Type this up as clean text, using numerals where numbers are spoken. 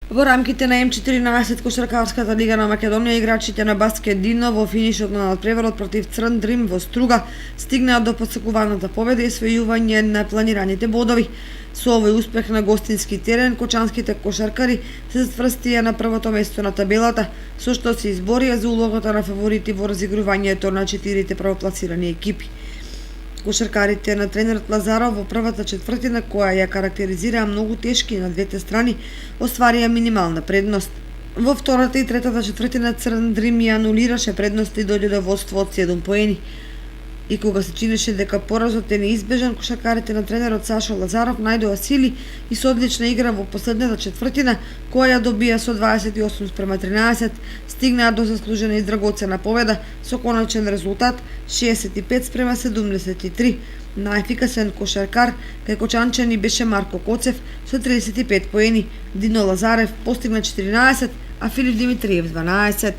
Во рамките на М14 кошаркарската лига на Македонија, играчите на Баскет Дино во финишот на надпреварот против Црн Дрим во Струга стигнаа до посекуваната победа и освојување на планираните бодови. Со овој успех на гостински терен, кочанските кошаркари се стврстија на првото место на табелата, со што се изборија за улогата на фаворити во разигрувањето на 4 првопласирани екипи. Кошаркарите на тренерот Лазаров во првата четвртина, која ја карактеризираа многу тешки на двете страни, остварија минимална предност. Во втората и третата четвртина Црн Дрим ја анулираше предност и дојде до водство од 7 поени. И кога се чинеше дека поразот е неизбежан, кошаркарите на тренерот Сашо Лазаров најдоа сили и со одлична игра во последната четвртина, која ја добија со 28:13, стигнаа до заслужена и драгоцена победа со конечен резултат 65:73. Најефикасен кошаркар кај кочанчани беше Марко Коцев со 35 поени, Дино Лазарев постигна 14, а Филип Димитриев 12.